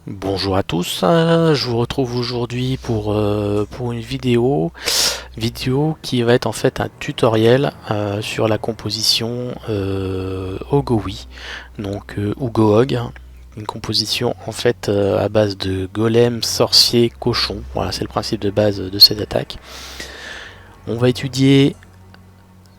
Bonjour à tous, je vous retrouve aujourd'hui pour une vidéo qui va être en fait un tutoriel sur la composition Ogowi, donc ou Goog, une composition en fait à base de golem, sorcier, cochon. Voilà, c'est le principe de base de cette attaque. On va étudier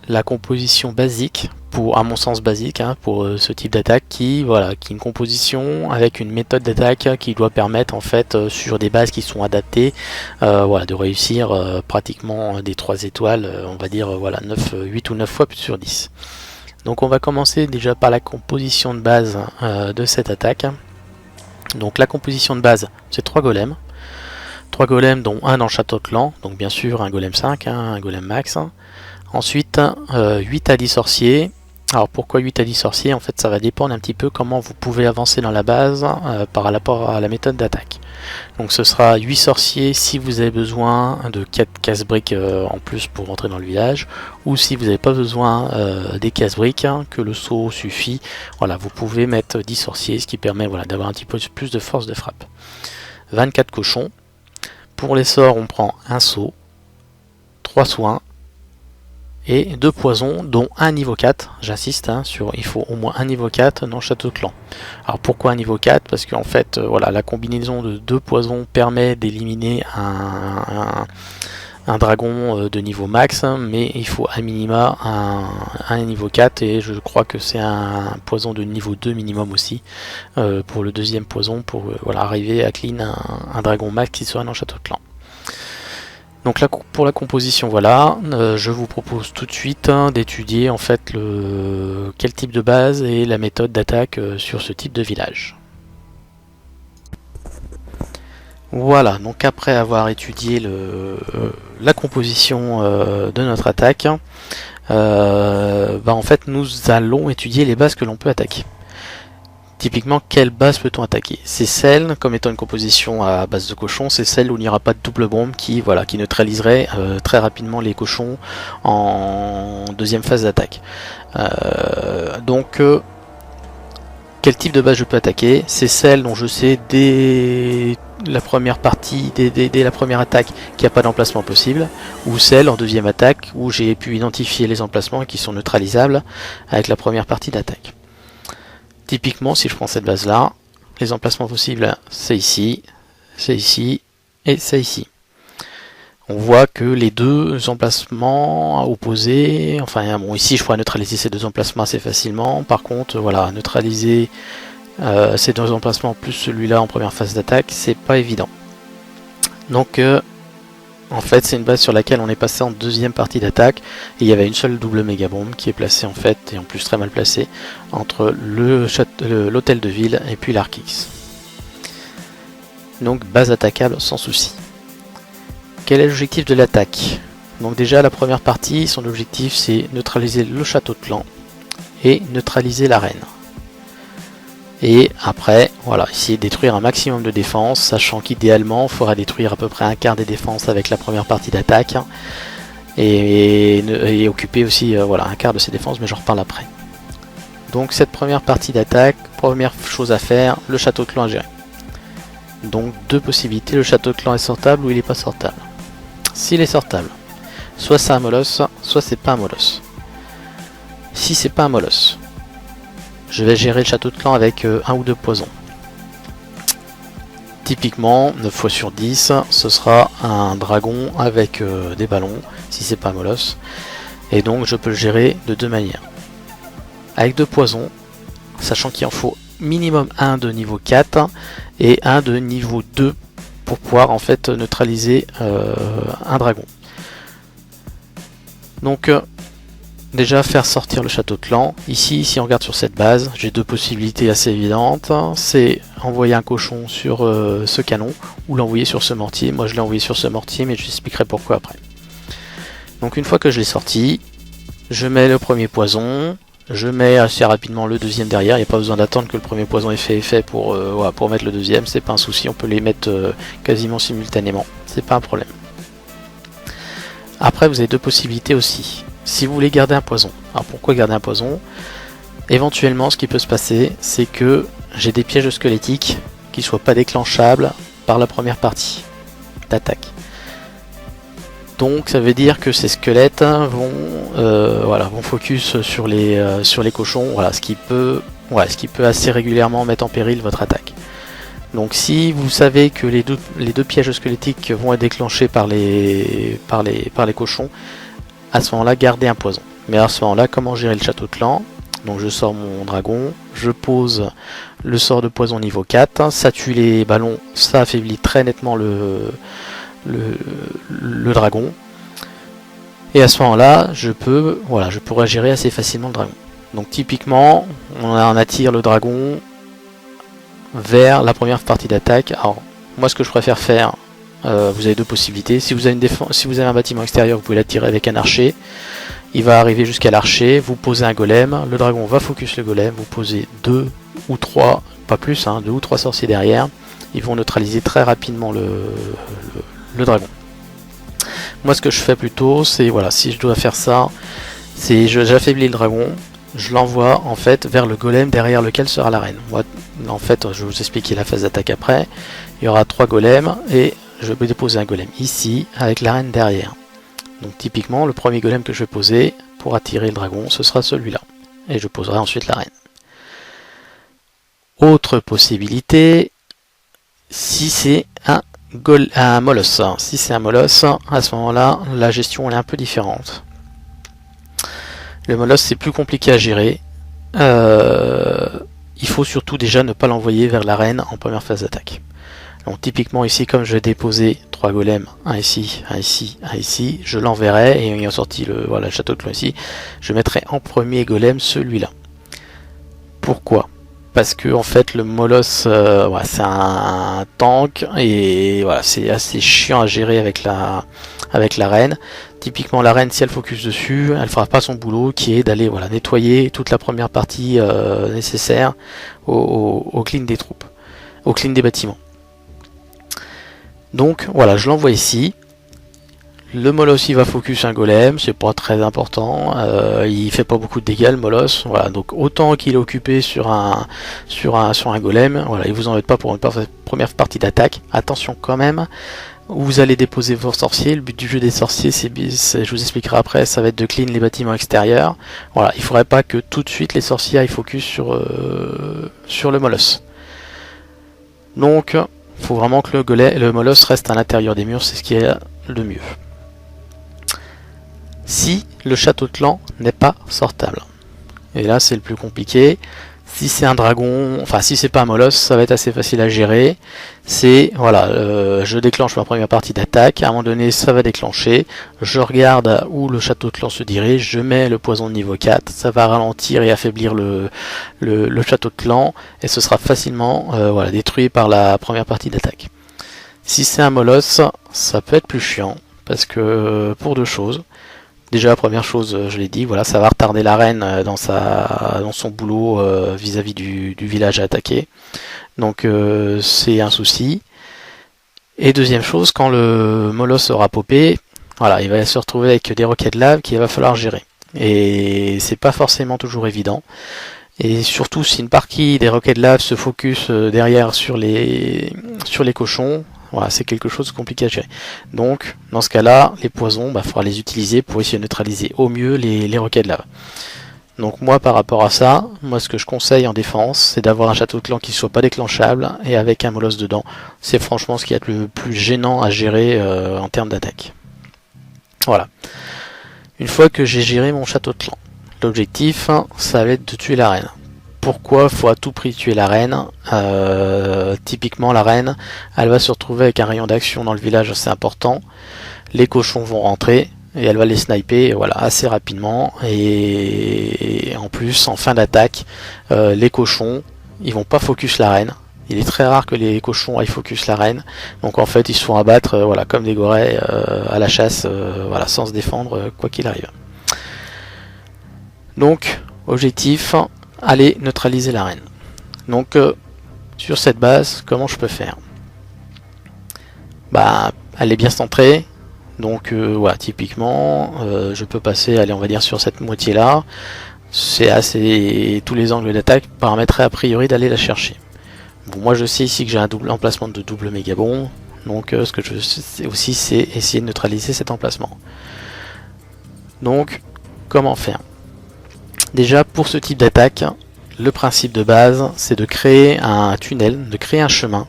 la composition basique, à mon sens basique, pour ce type d'attaque qui est une composition avec une méthode d'attaque qui doit permettre en fait sur des bases qui sont adaptées de réussir pratiquement des 3 étoiles, on va dire 8 ou 9 fois plus sur 10. Donc on va commencer déjà par la composition de base de cette attaque. Donc la composition de base, c'est 3 golems. 3 golems dont un dans le château de clan, donc bien sûr un golem 5, un golem max. Ensuite 8 à 10 sorciers. Alors pourquoi 8 à 10 sorciers? En fait ça va dépendre un petit peu comment vous pouvez avancer dans la base par rapport à la méthode d'attaque. Donc ce sera 8 sorciers si vous avez besoin de 4 casse-briques en plus pour rentrer dans le village, ou si vous n'avez pas besoin des casse-briques, que le saut suffit, voilà, vous pouvez mettre 10 sorciers, ce qui permet d'avoir un petit peu plus de force de frappe. 24 cochons. Pour les sorts on prend un saut, 3 soins, et 2 poisons, dont un niveau 4, j'insiste sur il faut au moins un niveau 4 dans le château de clan. Alors pourquoi un niveau 4? Parce qu'en fait la combinaison de 2 poisons permet d'éliminer un dragon de niveau max, mais il faut à minima un niveau 4, et je crois que c'est un poison de niveau 2 minimum aussi pour le deuxième poison, pour arriver à clean un dragon max qui soit dans le château de clan. Donc là, pour la composition, je vous propose tout de suite d'étudier en fait quel type de base et la méthode d'attaque sur ce type de village. Voilà, donc après avoir étudié la composition de notre attaque, en fait nous allons étudier les bases que l'on peut attaquer. Typiquement, quelle base peut-on attaquer? C'est celle, comme étant une composition à base de cochons, c'est celle où il n'y aura pas de double bombe qui neutraliserait très rapidement les cochons en deuxième phase d'attaque. Quel type de base je peux attaquer? C'est celle dont je sais dès la première partie, dès la première attaque, qu'il n'y a pas d'emplacement possible, ou celle en deuxième attaque où j'ai pu identifier les emplacements qui sont neutralisables avec la première partie d'attaque. Typiquement, si je prends cette base là, les emplacements possibles, c'est ici et c'est ici. On voit que les deux emplacements opposés, ici je pourrais neutraliser ces deux emplacements assez facilement. Par contre, neutraliser ces deux emplacements plus celui-là en première phase d'attaque, c'est pas évident. Donc en fait, c'est une base sur laquelle on est passé en deuxième partie d'attaque, et il y avait une seule double méga bombe qui est placée en fait, et en plus très mal placée, entre l'hôtel de ville et puis l'Arkix. Donc base attaquable sans souci. Quel est l'objectif de l'attaque? Donc déjà la première partie, son objectif c'est neutraliser le château de clan et neutraliser l'arène. Et après, essayer de détruire un maximum de défense, sachant qu'idéalement, il faudra détruire à peu près un quart des défenses avec la première partie d'attaque, et occuper aussi un quart de ses défenses, mais j'en reparle après. Donc cette première partie d'attaque, première chose à faire, le château de clan à gérer. Donc deux possibilités, le château de clan est sortable ou il n'est pas sortable. S'il est sortable, soit c'est un molosse, soit c'est pas un molosse. Si c'est pas un molosse, je vais gérer le château de clan avec 1 ou 2 poisons. Typiquement, 9 fois sur 10, ce sera un dragon avec des ballons, si c'est pas un molosse. Et donc je peux le gérer de 2 manières. Avec 2 poisons, sachant qu'il en faut minimum 1 de niveau 4 et 1 de niveau 2 pour pouvoir en fait neutraliser un dragon. Donc déjà faire sortir le château de clan. Ici, si on regarde sur cette base, j'ai 2 possibilités assez évidentes. C'est envoyer un cochon sur ce canon ou l'envoyer sur ce mortier. Moi je l'ai envoyé sur ce mortier, mais je expliquerai pourquoi après. Donc une fois que je l'ai sorti, je mets le premier poison, je mets assez rapidement le deuxième derrière. Il n'y a pas besoin d'attendre que le premier poison ait fait effet pour mettre le deuxième, c'est pas un souci, on peut les mettre quasiment simultanément, c'est pas un problème. Après vous avez 2 possibilités aussi. Si vous voulez garder un poison, alors pourquoi garder un poison? Éventuellement, ce qui peut se passer, c'est que j'ai des pièges squelettiques qui ne soit pas déclenchable par la première partie d'attaque. Donc ça veut dire que ces squelettes vont focus sur les cochons, ce qui peut assez régulièrement mettre en péril votre attaque. Donc si vous savez que les deux pièges squelettiques vont être déclenchés par les cochons, à ce moment-là gardez un poison. Mais à ce moment-là, comment gérer le château de clan? Donc je sors mon dragon, je pose le sort de poison niveau 4, ça tue les ballons, ça affaiblit très nettement le dragon. Et à ce moment-là, je pourrais gérer assez facilement le dragon. Donc typiquement, on attire le dragon vers la première partie d'attaque. Alors moi ce que je préfère faire, vous avez deux possibilités. Si vous avez un bâtiment extérieur, vous pouvez l'attirer avec un archer. Il va arriver jusqu'à l'archer, vous posez un golem, le dragon va focus le golem, vous posez 2 ou 3, pas plus, 2 ou 3 sorciers derrière. Ils vont neutraliser très rapidement le dragon. Moi ce que je fais plutôt, c'est si je dois faire ça, c'est j'affaiblis le dragon, je l'envoie en fait vers le golem derrière lequel sera la reine. Moi, en fait, je vais vous expliquer la phase d'attaque après. Il y aura 3 golems et je vais déposer un golem ici avec la reine derrière. Donc typiquement, le premier golem que je vais poser pour attirer le dragon, ce sera celui-là. Et je poserai ensuite la reine. Autre possibilité, si c'est un molosse. Si c'est un molosse, à ce moment-là, la gestion elle est un peu différente. Le molosse c'est plus compliqué à gérer. Il faut surtout déjà ne pas l'envoyer vers la reine en première phase d'attaque. Donc typiquement ici, comme je vais déposer 3 golems, un ici, un ici, un ici, je l'enverrai, et ayant sorti le château de clan ici, je mettrai en premier golem celui-là. Pourquoi? Parce que en fait le molosse c'est un tank, et c'est assez chiant à gérer avec la reine. Typiquement la reine, si elle focus dessus, elle fera pas son boulot qui est d'aller nettoyer toute la première partie nécessaire au clean des troupes, au clean des bâtiments. Donc je l'envoie ici. Le molosse il va focus un golem, c'est pas très important, il fait pas beaucoup de dégâts le molosse, donc autant qu'il est occupé sur un golem, il vous embête pas pour une première partie d'attaque. Attention quand même, vous allez déposer vos sorciers, le but du jeu des sorciers, je vous expliquerai après, ça va être de clean les bâtiments extérieurs. Il faudrait pas que tout de suite les sorciers aillent focus sur le molosse. Donc il faut vraiment que le molosse reste à l'intérieur des murs, c'est ce qui est le mieux. Si le château de clan n'est pas sortable, et là c'est le plus compliqué. Si c'est un dragon, si c'est pas un molosse, ça va être assez facile à gérer. C'est je déclenche ma première partie d'attaque, à un moment donné ça va déclencher, je regarde où le château de clan se dirige, je mets le poison de niveau 4, ça va ralentir et affaiblir le château de clan, et ce sera facilement détruit par la première partie d'attaque. Si c'est un molosse, ça peut être plus chiant, parce que pour deux choses. Déjà la première chose, je l'ai dit, ça va retarder la reine dans son boulot vis-à-vis du village à attaquer. Donc c'est un souci. Et deuxième chose, quand le molosse aura popé, il va se retrouver avec des roquettes de lave qu'il va falloir gérer. Et c'est pas forcément toujours évident. Et surtout si une partie des roquettes de lave se focus derrière sur les cochons, c'est quelque chose de compliqué à gérer. Donc, dans ce cas-là, les poisons, il faudra les utiliser pour essayer de neutraliser au mieux les roquettes de lave. Donc moi, par rapport à ça, ce que je conseille en défense, c'est d'avoir un château de clan qui ne soit pas déclenchable, et avec un molosse dedans. C'est franchement ce qui est le plus gênant à gérer en termes d'attaque. Voilà. Une fois que j'ai géré mon château de clan, l'objectif, ça va être de tuer la reine. Pourquoi faut à tout prix tuer la reine? Typiquement la reine, elle va se retrouver avec un rayon d'action dans le village assez important. Les cochons vont rentrer et elle va les sniper assez rapidement. Et en plus, en fin d'attaque, les cochons, ils vont pas focus la reine. Il est très rare que les cochons aillent focus la reine. Donc en fait, ils se font abattre comme des gorets à la chasse, sans se défendre quoi qu'il arrive. Donc, objectif, aller neutraliser la reine. Donc sur cette base, comment je peux faire? Elle est bien centrée, donc typiquement je peux passer, on va dire sur cette moitié là, c'est assez, tous les angles d'attaque permettraient a priori d'aller la chercher. Bon, moi je sais ici que j'ai un double emplacement de double mégabombe, donc ce que je sais aussi c'est essayer de neutraliser cet emplacement. Donc comment faire? Déjà pour ce type d'attaque, le principe de base c'est de créer un tunnel, de créer un chemin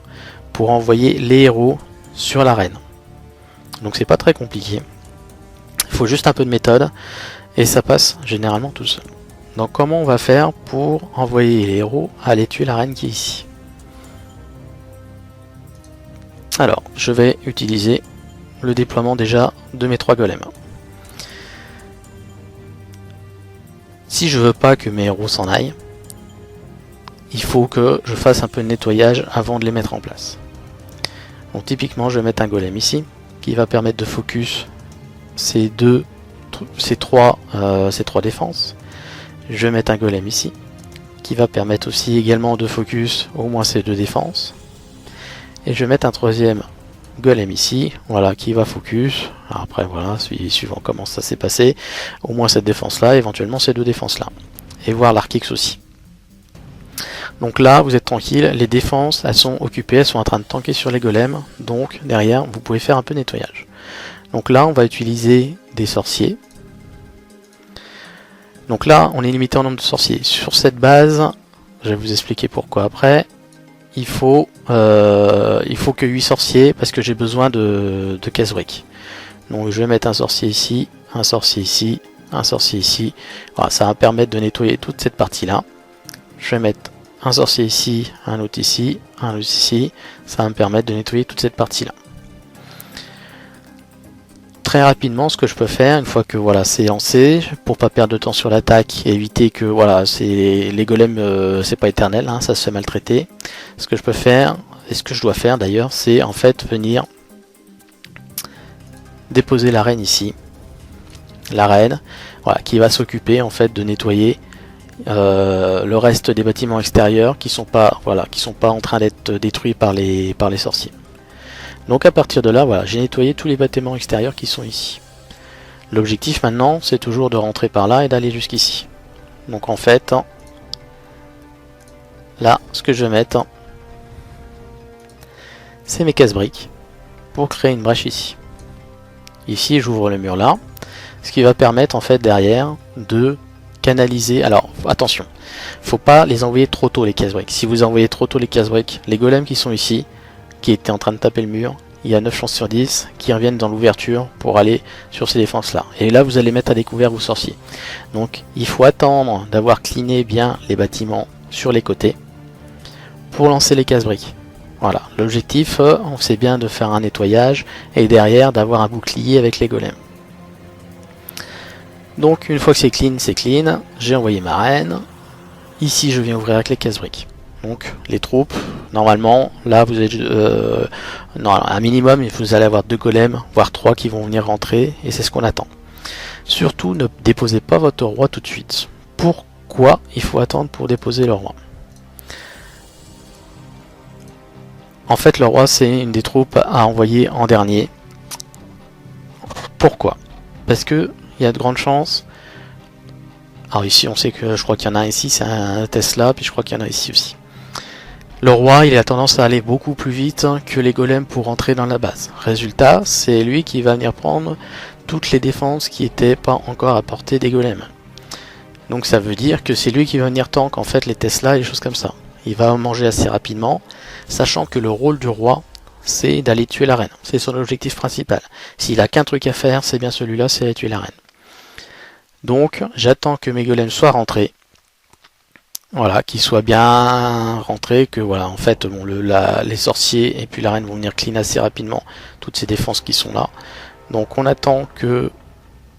pour envoyer les héros sur l'arène. Donc c'est pas très compliqué, il faut juste un peu de méthode et ça passe généralement tout seul. Donc comment on va faire pour envoyer les héros à aller tuer l'arène qui est ici? Alors, je vais utiliser le déploiement déjà de mes 3 golems. Si je veux pas que mes héros s'en aillent, il faut que je fasse un peu de nettoyage avant de les mettre en place. Donc typiquement, je vais mettre un golem ici, qui va permettre de focus ces trois défenses. Je vais mettre un golem ici, qui va permettre aussi également de focus au moins ces 2 défenses. Et je vais mettre un troisième golem ici, voilà, qui va focus. Alors après voilà, suivant comment ça s'est passé, au moins cette défense là, éventuellement ces 2 défenses là. Et voir l'Archix aussi. Donc là vous êtes tranquille, les défenses elles sont occupées, elles sont en train de tanker sur les golems, donc derrière vous pouvez faire un peu de nettoyage. Donc là on va utiliser des sorciers. Donc là on est limité en nombre de sorciers. Sur cette base, je vais vous expliquer pourquoi après. Il faut que 8 sorciers parce que j'ai besoin de casse-briques. Donc je vais mettre un sorcier ici, un sorcier ici, un sorcier ici. Voilà, ça va permettre de nettoyer toute cette partie là. Je vais mettre un sorcier ici, un autre ici, un autre ici. Ça va me permettre de nettoyer toute cette partie là. Très rapidement, ce que je peux faire une fois que voilà c'est lancé, pour pas perdre de temps sur l'attaque et éviter que voilà les golems c'est pas éternel, hein, ça se fait maltraiter. Ce que je peux faire et ce que je dois faire d'ailleurs, c'est en fait venir déposer la reine ici, la reine, voilà, qui va s'occuper en fait de nettoyer le reste des bâtiments extérieurs qui sont pas en train d'être détruits par les sorciers. Donc à partir de là, voilà, j'ai nettoyé tous les bâtiments extérieurs qui sont ici. L'objectif maintenant, c'est toujours de rentrer par là et d'aller jusqu'ici. Donc en fait, là, ce que je vais mettre, c'est mes casse-briques pour créer une brèche ici. Ici, j'ouvre le mur là, ce qui va permettre en fait derrière de canaliser. Alors attention, faut pas les envoyer trop tôt les casse-briques. Si vous envoyez trop tôt les casse-briques, les golems qui sont ici, qui étaient en train de taper le mur, il y a 9 chances sur 10 qui reviennent dans l'ouverture pour aller sur ces défenses là. Et là vous allez mettre à découvert vos sorciers. Donc il faut attendre d'avoir cleané bien les bâtiments sur les côtés pour lancer les casse-briques. Voilà, l'objectif c'est bien de faire un nettoyage et derrière d'avoir un bouclier avec les golems. Donc une fois que c'est clean, j'ai envoyé ma reine. Ici je viens ouvrir avec les casse-briques. Donc les troupes, normalement, là vous êtes un minimum, vous allez avoir 2 golems, voire 3 qui vont venir rentrer, et c'est ce qu'on attend. Surtout ne déposez pas votre roi tout de suite. Pourquoi il faut attendre pour déposer le roi? En fait le roi c'est une des troupes à envoyer en dernier. Pourquoi? Parce que il y a de grandes chances. Alors ici on sait que je crois qu'il y en a ici, c'est un Tesla, puis je crois qu'il y en a ici aussi. Le roi, il a tendance à aller beaucoup plus vite que les golems pour rentrer dans la base. Résultat, c'est lui qui va venir prendre toutes les défenses qui n'étaient pas encore à portée des golems. Donc ça veut dire que c'est lui qui va venir tank en fait les Tesla et les choses comme ça. Il va manger assez rapidement, sachant que le rôle du roi, c'est d'aller tuer la reine. C'est son objectif principal. S'il a qu'un truc à faire, c'est bien celui-là, c'est aller tuer la reine. Donc j'attends que mes golems soient rentrés. Voilà, qu'ils soient bien rentrés, que voilà, en fait, bon, les sorciers et puis la reine vont venir clean assez rapidement toutes ces défenses qui sont là. Donc on attend que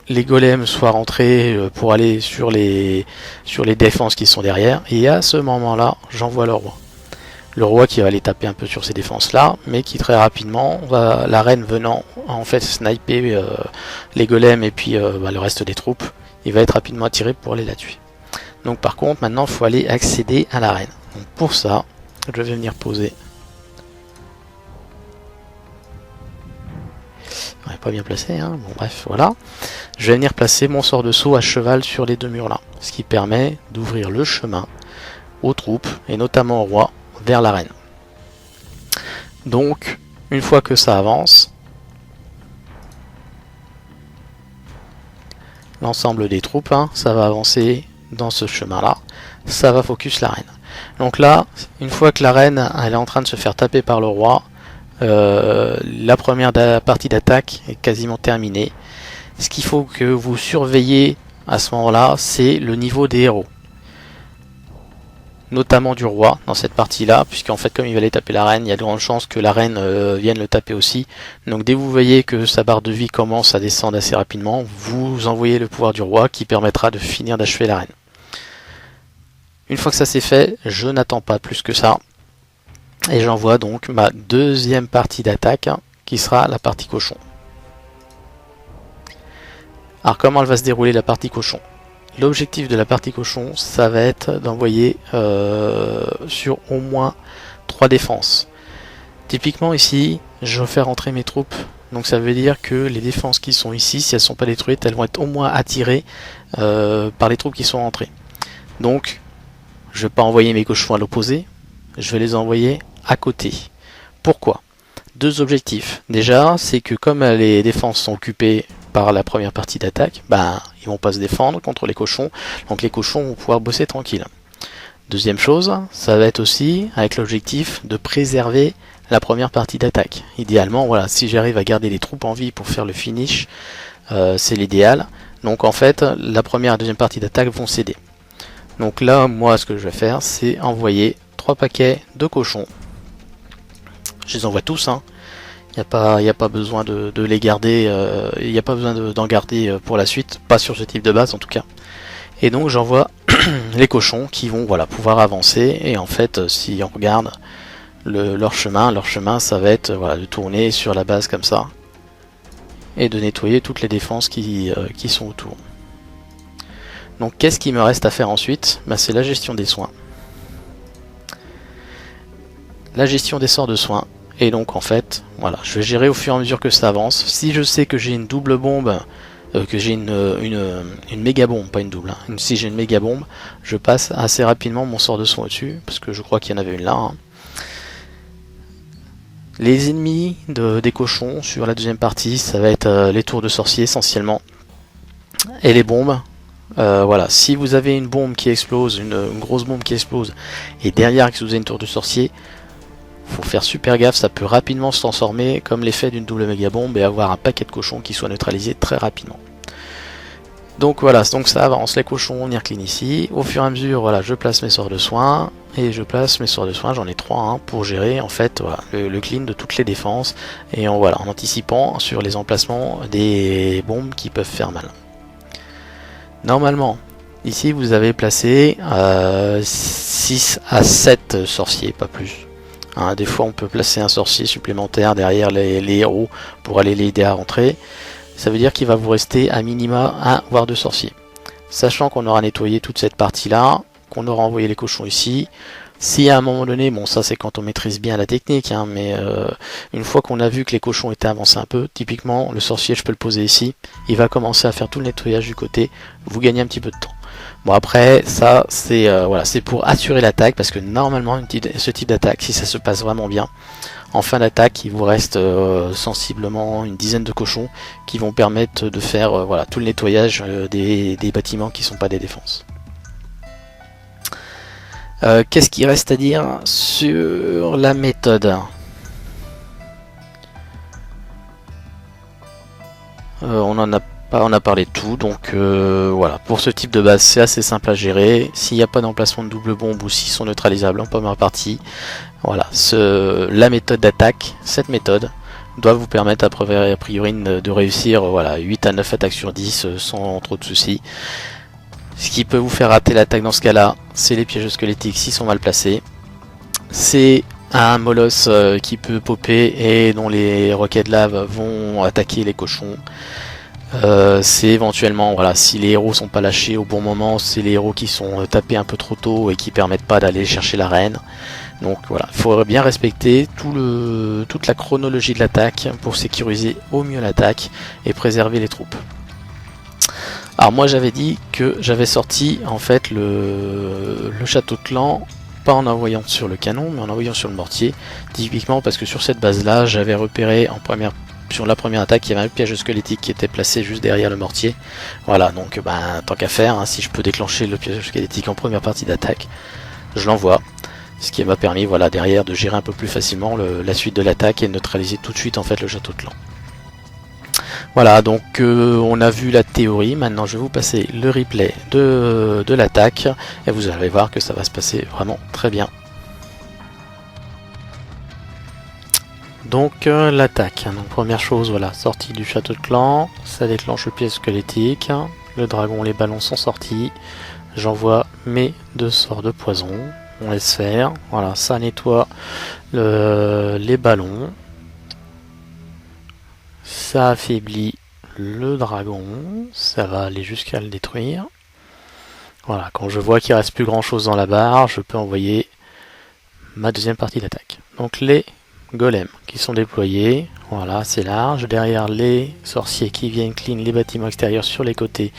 les golems soient rentrés pour aller sur les défenses qui sont derrière. Et à ce moment-là, j'envoie le roi. Le roi qui va aller taper un peu sur ces défenses-là, mais qui très rapidement, la reine venant en fait sniper les golems et puis le reste des troupes, il va être rapidement attiré pour aller la tuer. Donc par contre maintenant il faut aller accéder à l'arène. Donc pour ça, je vais venir poser. On n'est pas bien placé, hein. Bon bref, voilà. Je vais venir placer mon sort de saut à cheval sur les 2 murs là. Ce qui permet d'ouvrir le chemin aux troupes, et notamment au roi, vers l'arène. Donc une fois que ça avance, l'ensemble des troupes, hein, ça va avancer dans ce chemin là, ça va focus la reine. Donc là, une fois que la reine elle est en train de se faire taper par le roi, la première partie d'attaque est quasiment terminée. Ce qu'il faut que vous surveillez à ce moment là, c'est le niveau des héros, notamment du roi dans cette partie là, puisqu'en fait comme il va aller taper la reine, il y a de grandes chances que la reine vienne le taper aussi. Donc dès que vous voyez que sa barre de vie commence à descendre assez rapidement, vous envoyez le pouvoir du roi qui permettra de finir d'achever la reine. Une fois que ça c'est fait, je n'attends pas plus que ça et j'envoie donc ma deuxième partie d'attaque, hein, qui sera la partie cochon. Alors comment elle va se dérouler la partie cochon? L'objectif de la partie cochon, ça va être d'envoyer sur au moins 3 défenses. Typiquement ici, je vais faire rentrer mes troupes. Donc ça veut dire que les défenses qui sont ici, si elles ne sont pas détruites, elles vont être au moins attirées par les troupes qui sont rentrées. Donc je ne vais pas envoyer mes cochons à l'opposé, je vais les envoyer à côté. Pourquoi? Deux objectifs. Déjà, c'est que comme les défenses sont occupées par la première partie d'attaque, ils vont pas se défendre contre les cochons, donc les cochons vont pouvoir bosser tranquille. Deuxième chose, ça va être aussi avec l'objectif de préserver la première partie d'attaque. Idéalement, voilà, si j'arrive à garder les troupes en vie pour faire le finish, c'est l'idéal. Donc en fait, la première et la deuxième partie d'attaque vont céder. Donc là, moi, ce que je vais faire, c'est envoyer 3 paquets de cochons. Je les envoie tous, hein. Il n'y a pas besoin de les garder, il n'y a pas besoin d'en garder pour la suite, pas sur ce type de base en tout cas. Et donc j'envoie les cochons qui vont pouvoir avancer, et en fait si on regarde leur chemin ça va être de tourner sur la base comme ça, et de nettoyer toutes les défenses qui sont autour. Donc qu'est-ce qui me reste à faire ensuite? C'est la gestion des soins. La gestion des sorts de soins. Et donc en fait, je vais gérer au fur et à mesure que ça avance. Si je sais que j'ai une double bombe, que j'ai une méga bombe, pas une double, hein. Si j'ai une méga bombe, je passe assez rapidement mon sort de soin au-dessus, parce que je crois qu'il y en avait une là, hein. Les ennemis des cochons sur la deuxième partie, ça va être les tours de sorciers essentiellement. Et les bombes. Si vous avez une bombe qui explose, une grosse bombe qui explose, et derrière que vous avez une tour de sorcier, faut faire super gaffe, ça peut rapidement se transformer comme l'effet d'une double méga bombe et avoir un paquet de cochons qui soit neutralisé très rapidement. Donc donc ça avance, les cochons, on y recline ici. Au fur et à mesure, je place mes sorts de soins, et je place mes sorts de soins, j'en ai 3 hein, pour gérer en fait le clean de toutes les défenses, et en anticipant sur les emplacements des bombes qui peuvent faire mal. Normalement, ici vous avez placé 6 à 7 sorciers, pas plus. Des fois on peut placer un sorcier supplémentaire derrière les héros pour aller les aider à rentrer. Ça veut dire qu'il va vous rester à minima 1 voire 2 sorciers. Sachant qu'on aura nettoyé toute cette partie là, qu'on aura envoyé les cochons ici. Si à un moment donné, ça c'est quand on maîtrise bien la technique, hein, mais une fois qu'on a vu que les cochons étaient avancés un peu, typiquement le sorcier je peux le poser ici, il va commencer à faire tout le nettoyage du côté, vous gagnez un petit peu de temps. Bon après ça c'est c'est pour assurer l'attaque, parce que normalement ce type d'attaque, si ça se passe vraiment bien, en fin d'attaque il vous reste sensiblement une dizaine de cochons qui vont permettre de faire tout le nettoyage des bâtiments qui ne sont pas des défenses. Qu'est-ce qu'il reste à dire sur la méthode? On a parlé de tout, donc pour ce type de base c'est assez simple à gérer. S'il n'y a pas d'emplacement de double bombe ou s'ils sont neutralisables en première partie, la méthode d'attaque, cette méthode doit vous permettre a priori de réussir 8 à 9 attaques sur 10 sans trop de soucis. Ce qui peut vous faire rater l'attaque dans ce cas là, c'est les pièges squelettiques s'ils sont mal placés. C'est un molosse qui peut popper et dont les roquettes lave vont attaquer les cochons. C'est éventuellement si les héros sont pas lâchés au bon moment, c'est les héros qui sont tapés un peu trop tôt et qui permettent pas d'aller chercher la reine. Donc il faut bien respecter toute la chronologie de l'attaque pour sécuriser au mieux l'attaque et préserver les troupes. Alors moi j'avais dit que j'avais sorti en fait le château de clan pas en envoyant sur le canon, mais en envoyant sur le mortier, typiquement parce que sur cette base-là, j'avais repéré sur la première attaque, il y avait un piège squelettique qui était placé juste derrière le mortier. Voilà, donc tant qu'à faire, hein, si je peux déclencher le piège squelettique en première partie d'attaque, je l'envoie. Ce qui m'a permis, voilà, derrière de gérer un peu plus facilement la suite de l'attaque et de neutraliser tout de suite en fait le château de clan. Voilà, donc on a vu la théorie, maintenant je vais vous passer le replay de l'attaque et vous allez voir que ça va se passer vraiment très bien. Donc l'attaque, donc première chose, voilà, sortie du château de clan, ça déclenche le piège squelettique, le dragon, les ballons sont sortis, j'envoie mes 2 sorts de poison, on laisse faire, voilà, ça nettoie les ballons. Ça affaiblit le dragon, ça va aller jusqu'à le détruire. Voilà, quand je vois qu'il reste plus grand chose dans la barre, je peux envoyer ma deuxième partie d'attaque. Donc les golems qui sont déployés, voilà, c'est large. Derrière les sorciers qui viennent clean les bâtiments extérieurs sur les côtés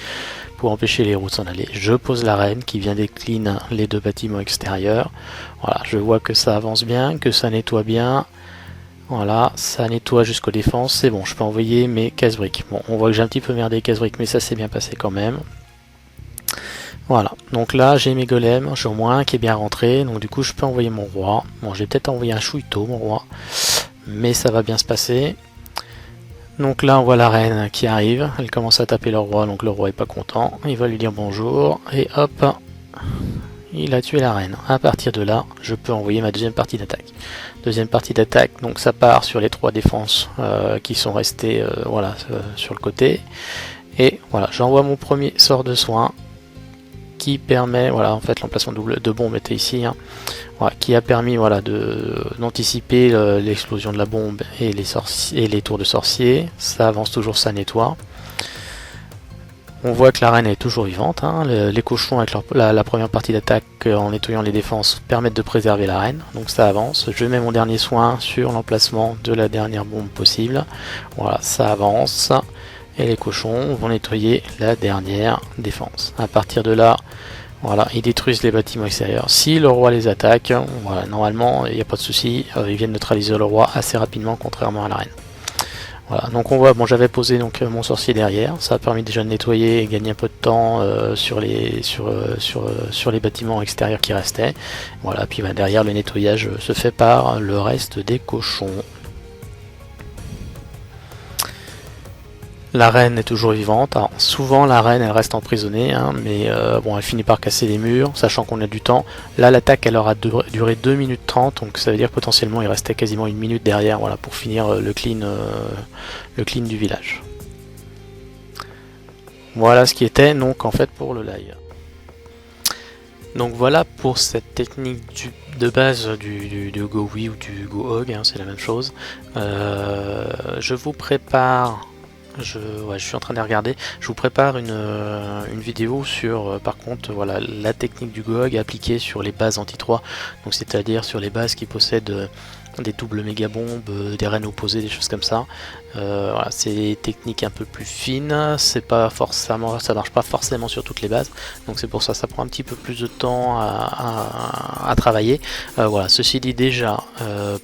pour empêcher les roues de s'en aller. Je pose la reine qui vient décline les 2 bâtiments extérieurs. Voilà, je vois que ça avance bien, que ça nettoie bien. Voilà, ça nettoie jusqu'aux défenses, c'est bon, je peux envoyer mes casse-briques. Bon, on voit que j'ai un petit peu merdé les casse-briques, mais ça s'est bien passé quand même. Voilà, donc là j'ai mes golems, j'ai au moins un qui est bien rentré, donc du coup je peux envoyer mon roi. Bon, j'ai peut-être envoyé un chouïto, mon roi, mais ça va bien se passer. Donc là on voit la reine qui arrive, elle commence à taper le roi, donc le roi est pas content, il va lui dire bonjour, et hop, il a tué la reine. À partir de là, je peux envoyer ma deuxième partie d'attaque. Deuxième partie d'attaque, donc ça part sur les 3 défenses qui sont restées voilà, sur le côté. Et voilà, j'envoie mon premier sort de soin qui permet, voilà, en fait l'emplacement de bombe était ici, hein, voilà, qui a permis voilà, d'anticiper l'explosion de la bombe et les tours de sorciers. Ça avance toujours, ça nettoie. On voit que la reine est toujours vivante, hein. Les cochons avec la première partie d'attaque en nettoyant les défenses permettent de préserver la reine, donc ça avance. Je mets mon dernier soin sur l'emplacement de la dernière bombe possible, voilà, ça avance. Et les cochons vont nettoyer la dernière défense. À partir de là, voilà, ils détruisent les bâtiments extérieurs. Si le roi les attaque, voilà, normalement il n'y a pas de souci, ils viennent neutraliser le roi assez rapidement contrairement à la reine. Voilà, donc on voit, bon, j'avais posé donc mon sorcier derrière, ça a permis déjà de nettoyer et gagner un peu de temps sur les bâtiments extérieurs qui restaient. Voilà, puis derrière le nettoyage se fait par le reste des cochons. La reine est toujours vivante. Alors, souvent la reine elle reste emprisonnée, hein, mais bon, elle finit par casser les murs, sachant qu'on a du temps. Là l'attaque elle aura duré 2 minutes 30, donc ça veut dire que potentiellement il restait quasiment 1 minute derrière, voilà, pour finir le clean du village. Voilà ce qui était donc en fait pour le live. Donc voilà pour cette technique de base du GoWi ou du GoHog, hein, c'est la même chose. Je vous prépare... Je suis en train de regarder. Je vous prépare une vidéo sur, par contre, voilà, la technique du GoHog appliquée sur les bases anti-3. Donc c'est-à-dire sur les bases qui possèdent des doubles méga bombes, des reines opposées, des choses comme ça. Voilà, c'est des techniques un peu plus fines, c'est pas forcément, ça marche pas forcément sur toutes les bases, donc c'est pour ça ça prend un petit peu plus de temps à travailler. Voilà, ceci dit, déjà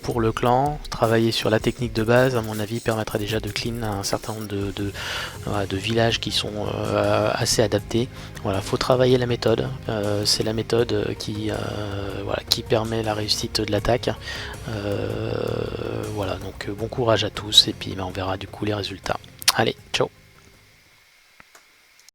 pour le clan, travailler sur la technique de base à mon avis permettra déjà de clean un certain nombre de villages qui sont assez adaptés. Voilà, faut travailler la méthode, c'est la méthode voilà, qui permet la réussite de l'attaque. Voilà, donc bon courage à tous et puis on verra du coup les résultats. Allez, ciao.